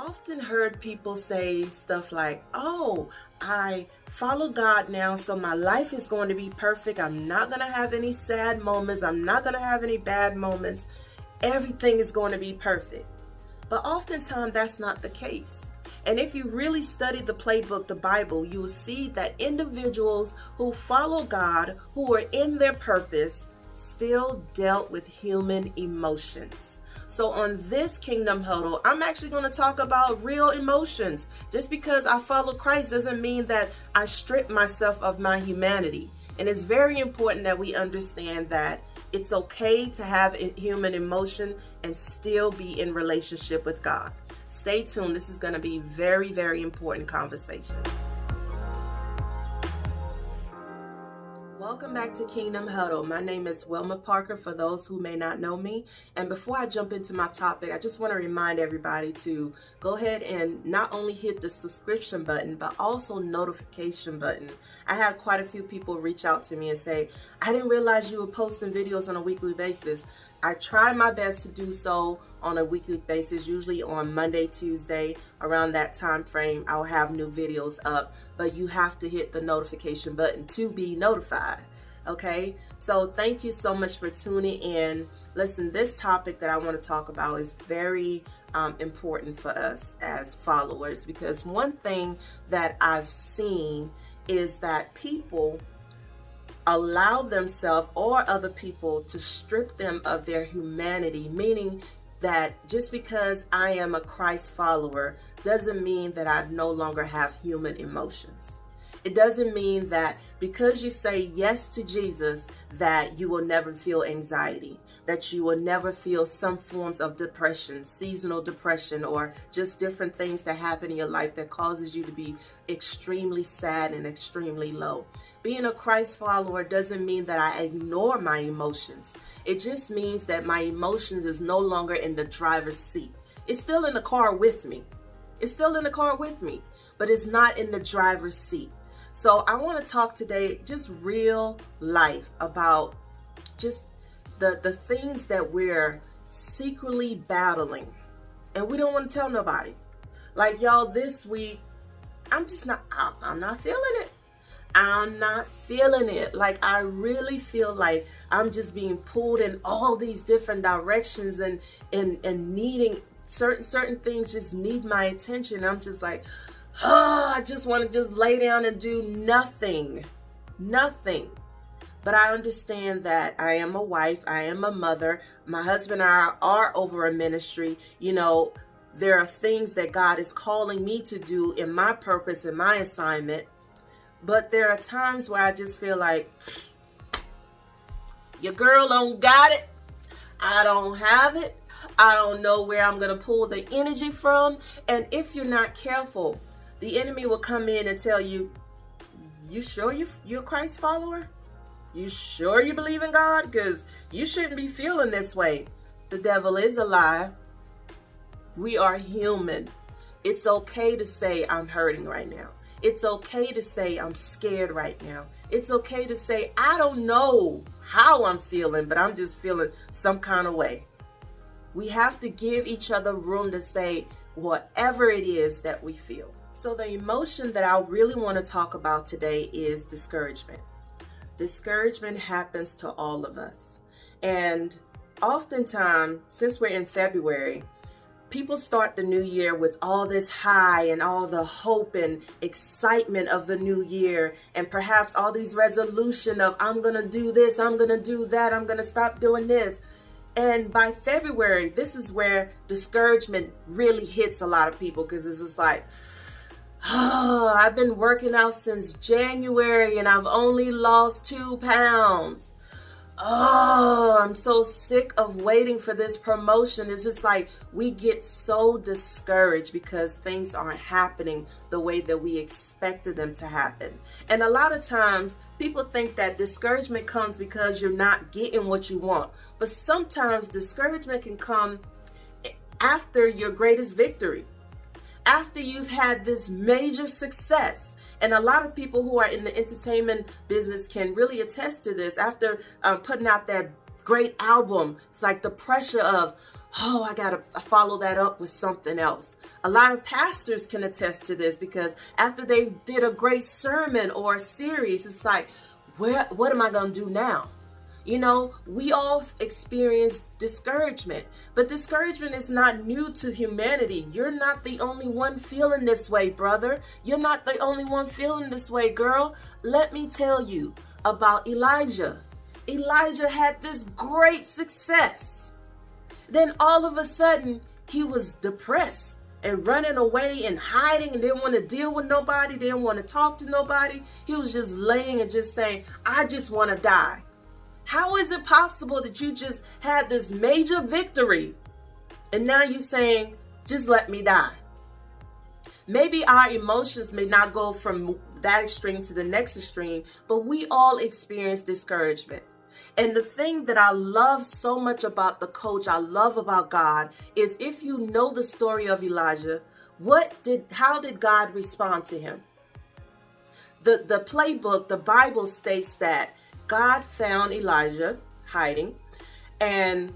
often heard people say stuff like, oh, I follow God now, so my life is going to be perfect. I'm not going to have any sad moments. I'm not going to have any bad moments. Everything is going to be perfect. But oftentimes that's not the case. And if you really study the playbook, the Bible, you will see that individuals who follow God, who are in their purpose, still dealt with human emotions. So on this Kingdom Huddle, I'm actually going to talk about real emotions. Just because I follow Christ doesn't mean that I strip myself of my humanity. And it's very important that we understand that it's okay to have human emotion and still be in relationship with God. Stay tuned. This is going to be very, very important conversation. Welcome back to Kingdom Huddle. My name is Wilma Parker, for those who may not know me. And before I jump into my topic, I just want to remind everybody to go ahead and not only hit the subscription button, but also notification button. I had quite a few people reach out to me and say, I didn't realize you were posting videos on a weekly basis. I try my best to do so on a weekly basis, usually on Monday, Tuesday, around that time frame. I'll have new videos up, but you have to hit the notification button to be notified. Okay, so thank you so much for tuning in. Listen, this topic that I want to talk about is very important for us as followers, because one thing that I've seen is that people allow themselves or other people to strip them of their humanity, meaning that just because I am a Christ follower doesn't mean that I no longer have human emotions. It doesn't mean that because you say yes to Jesus that you will never feel anxiety, that you will never feel some forms of depression, seasonal depression, or just different things that happen in your life that causes you to be extremely sad and extremely low. Being a Christ follower doesn't mean that I ignore my emotions. It just means that my emotions is no longer in the driver's seat. It's still in the car with me. It's still in the car with me, but it's not in the driver's seat. So I want to talk today just real life about just the things that we're secretly battling and we don't want to tell nobody. Like y'all, this week, I'm not feeling it. I'm not feeling it. Like I really feel like I'm just being pulled in all these different directions and needing certain things just need my attention. I'm just like, oh, I just want to just lay down and do nothing. But I understand that I am a wife, I am a mother. My husband and I are over a ministry. You know, there are things that God is calling me to do in my purpose and my assignment. But there are times where I just feel like, your girl don't got it. I don't have it. I don't know where I'm going to pull the energy from. And if you're not careful, the enemy will come in and tell you, you sure you're a Christ follower? You sure you believe in God? Because you shouldn't be feeling this way. The devil is a lie. We are human. It's okay to say I'm hurting right now. It's okay to say I'm scared right now. It's okay to say I don't know how I'm feeling, but I'm just feeling some kind of way. We have to give each other room to say whatever it is that we feel. So the emotion that I really want to talk about today is discouragement. Discouragement happens to all of us. And oftentimes, since we're in February, people start the new year with all this high and all the hope and excitement of the new year, and perhaps all these resolution of I'm going to do this, I'm going to do that, I'm going to stop doing this. And by February, this is where discouragement really hits a lot of people, because it's just like, oh, I've been working out since January and I've only lost 2 pounds. Oh, I'm so sick of waiting for this promotion. It's just like we get so discouraged because things aren't happening the way that we expected them to happen. And a lot of times people think that discouragement comes because you're not getting what you want. But sometimes discouragement can come after your greatest victory, after you've had this major success. And a lot of people who are in the entertainment business can really attest to this. After putting out that great album, it's like the pressure of, oh, I got to follow that up with something else. A lot of pastors can attest to this, because after they did a great sermon or a series, it's like, what am I going to do now? You know, we all experience discouragement, but discouragement is not new to humanity. You're not the only one feeling this way, brother. You're not the only one feeling this way, girl. Let me tell you about Elijah. Elijah had this great success. Then all of a sudden, he was depressed and running away and hiding and didn't want to deal with nobody, didn't want to talk to nobody. He was just laying and just saying, I just want to die. How is it possible that you just had this major victory and now you're saying, just let me die? Maybe our emotions may not go from that extreme to the next extreme, but we all experience discouragement. And the thing that I love so much about the coach, I love about God, is if you know the story of Elijah, how did God respond to him? The playbook, the Bible states that God found Elijah hiding, and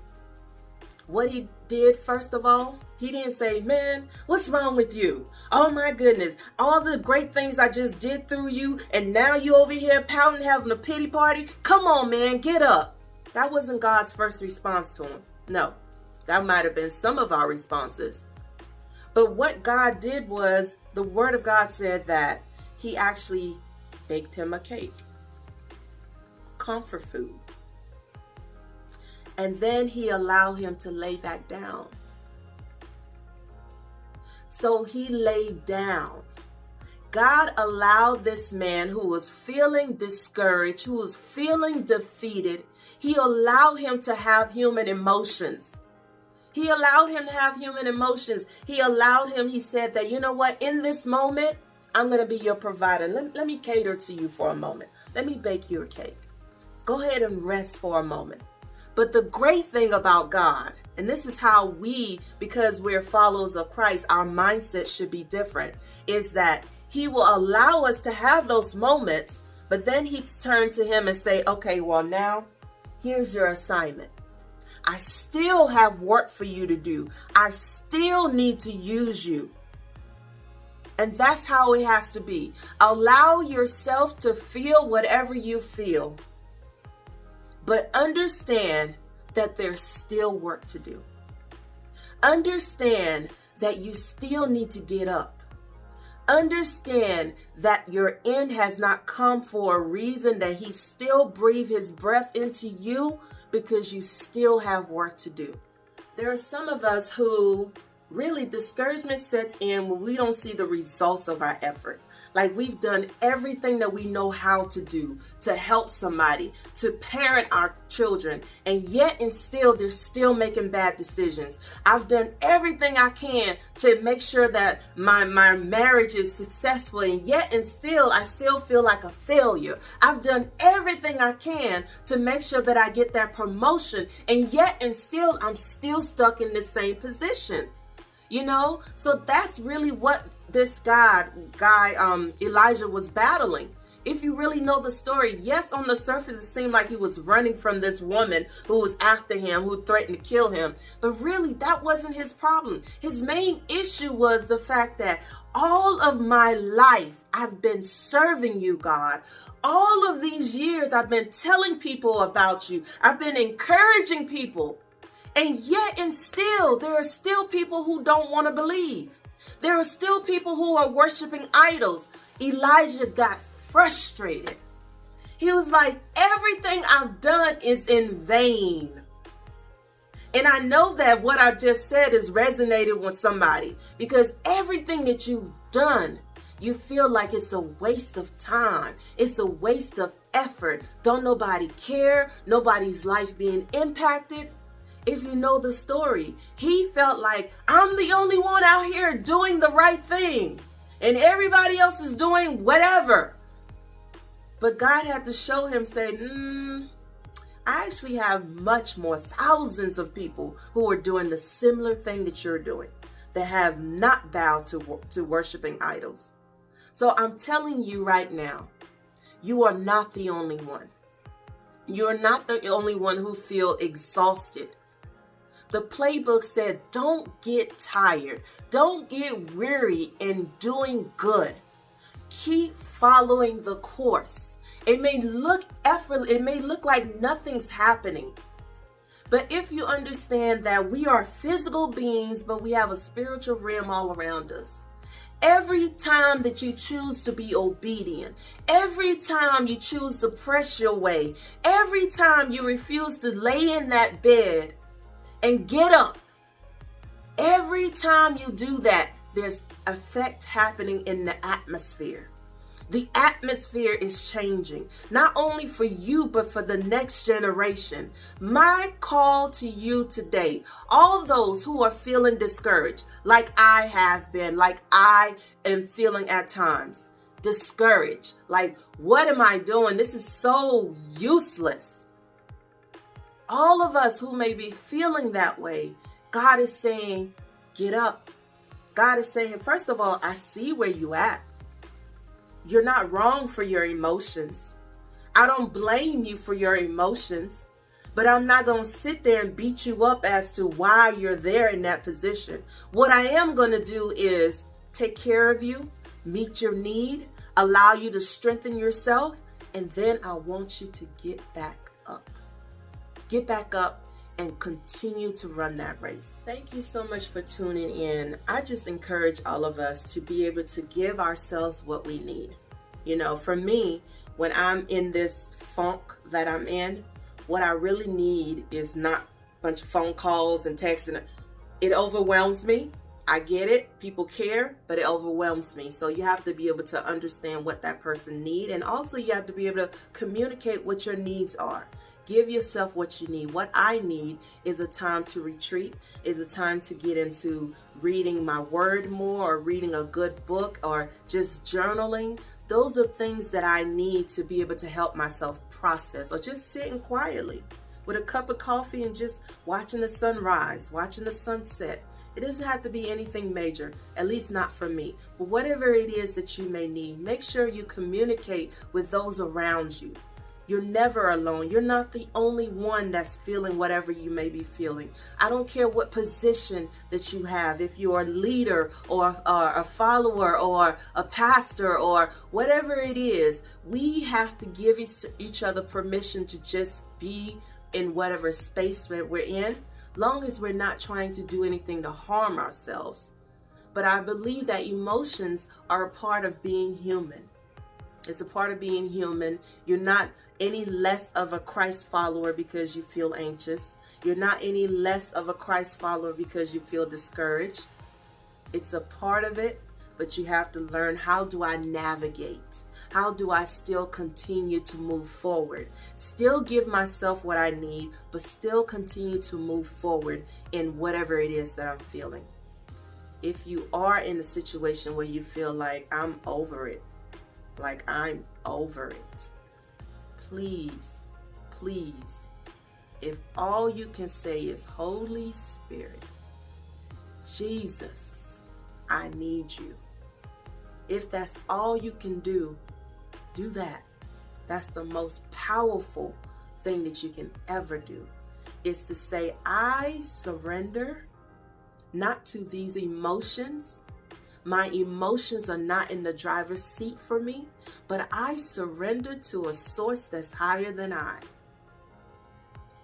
what he did, first of all, he didn't say, man, what's wrong with you? Oh my goodness, all the great things I just did through you, and now you over here pouting, having a pity party. Come on, man, get up. That wasn't God's first response to him. No, that might have been some of our responses. But what God did was, the word of God said that he actually baked him a cake. Comfort food. And then he allowed him to lay back down. So he laid down. God allowed this man who was feeling discouraged, who was feeling defeated, he allowed him to have human emotions. He allowed him to have human emotions. He allowed him, he said that, you know what, in this moment, I'm going to be your provider. Let me cater to you for a moment. Let me bake you a cake. Go ahead and rest for a moment. But the great thing about God, and this is how we, because we're followers of Christ, our mindset should be different, is that he will allow us to have those moments, but then he turn to him and say, okay, well now, here's your assignment. I still have work for you to do. I still need to use you. And that's how it has to be. Allow yourself to feel whatever you feel. But understand that there's still work to do. Understand that you still need to get up. Understand that your end has not come for a reason, that he still breathed his breath into you because you still have work to do. There are some of us who really discouragement sets in when we don't see the results of our effort. Like we've done everything that we know how to do to help somebody, to parent our children, and yet and still they're still making bad decisions. I've done everything I can to make sure that my marriage is successful, and yet and still I still feel like a failure. I've done everything I can to make sure that I get that promotion, and yet and still I'm still stuck in the same position. You know, so that's really what this guy Elijah was battling. If you really know the story, yes, on the surface, it seemed like he was running from this woman who was after him, who threatened to kill him. But really, that wasn't his problem. His main issue was the fact that all of my life, I've been serving you, God. All of these years, I've been telling people about you. I've been encouraging people. And yet and still, there are still people who don't want to believe. There are still people who are worshiping idols. Elijah got frustrated. He was like, everything I've done is in vain. And I know that what I just said is resonated with somebody, because everything that you've done, you feel like it's a waste of time. It's a waste of effort. Don't nobody care. Nobody's life being impacted. If you know the story, he felt like, I'm the only one out here doing the right thing, and everybody else is doing whatever. But God had to show him, say, I actually have much more, thousands of people who are doing the similar thing that you're doing, that have not bowed to worshiping idols. So I'm telling you right now, you are not the only one. You're not the only one who feel exhausted. The playbook said, don't get tired. Don't get weary in doing good. Keep following the course. It may look effortless. It may look like nothing's happening. But if you understand that we are physical beings, but we have a spiritual realm all around us. Every time that you choose to be obedient, every time you choose to press your way, every time you refuse to lay in that bed and get up, every time you do that, there's effect happening in the atmosphere. The atmosphere is changing, not only for you, but for the next generation. My call to you today, all those who are feeling discouraged, like I have been, like I am feeling at times, discouraged, like, what am I doing? This is so useless. All of us who may be feeling that way, God is saying, get up. God is saying, first of all, I see where you at. You're not wrong for your emotions. I don't blame you for your emotions, but I'm not going to sit there and beat you up as to why you're there in that position. What I am going to do is take care of you, meet your need, allow you to strengthen yourself, and then I want you to get back up. Get back up and continue to run that race. Thank you so much for tuning in. I just encourage all of us to be able to give ourselves what we need. You know, for me, when I'm in this funk that I'm in, what I really need is not a bunch of phone calls and texts. It overwhelms me. I get it. People care, but it overwhelms me. So you have to be able to understand what that person needs. And also you have to be able to communicate what your needs are. Give yourself what you need. What I need is a time to retreat, is a time to get into reading my word more, or reading a good book, or just journaling. Those are things that I need to be able to help myself process, or just sitting quietly with a cup of coffee and just watching the sunrise, watching the sunset. It doesn't have to be anything major, at least not for me. But whatever it is that you may need, make sure you communicate with those around you. You're never alone. You're not the only one that's feeling whatever you may be feeling. I don't care what position that you have. If you're a leader or a follower or a pastor or whatever it is, we have to give each other permission to just be in whatever space that we're in, long as we're not trying to do anything to harm ourselves. But I believe that emotions are a part of being human. It's a part of being human. You're not any less of a Christ follower because you feel anxious. You're not any less of a Christ follower because you feel discouraged. It's a part of it, but you have to learn, how do I navigate? How do I still continue to move forward? Still give myself what I need, but still continue to move forward in whatever it is that I'm feeling. If you are in a situation where you feel like I'm over it, please, if all you can say is, Holy Spirit, Jesus, I need you. If that's all you can do, do that. That's the most powerful thing that you can ever do, is to say, I surrender not to these emotions. My emotions are not in the driver's seat for me, but I surrender to a source that's higher than I.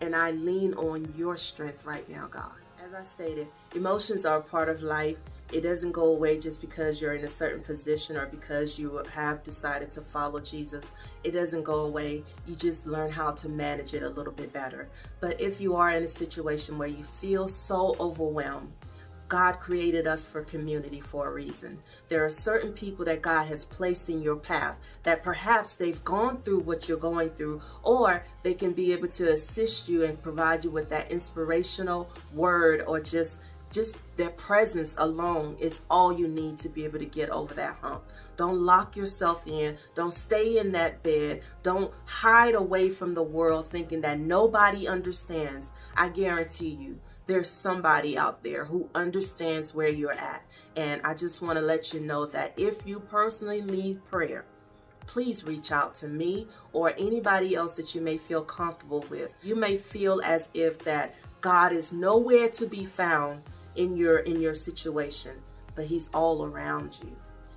And I lean on your strength right now, God. As I stated, emotions are a part of life. It doesn't go away just because you're in a certain position or because you have decided to follow Jesus. It doesn't go away. You just learn how to manage it a little bit better. But if you are in a situation where you feel so overwhelmed, God created us for community for a reason. There are certain people that God has placed in your path that perhaps they've gone through what you're going through, or they can be able to assist you and provide you with that inspirational word, or just their presence alone is all you need to be able to get over that hump. Don't lock yourself in. Don't stay in that bed. Don't hide away from the world thinking that nobody understands. I guarantee you, there's somebody out there who understands where you're at. And I just want to let you know that if you personally need prayer, please reach out to me or anybody else that you may feel comfortable with. You may feel as if that God is nowhere to be found in your situation, but he's all around you.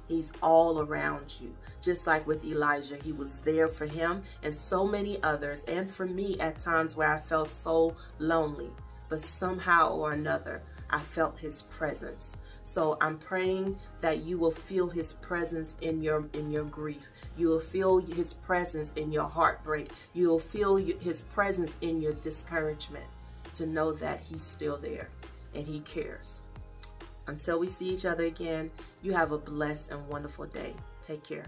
He's all around you. Just like with Elijah, he was there for him and so many others, and for me at times where I felt so lonely, but somehow or another I felt his presence. So I'm praying that you will feel his presence in your grief. You will feel his presence in your heartbreak. You will feel his presence in your discouragement, to know that he's still there and he cares. Until we see each other again, you have a blessed and wonderful day. Take care.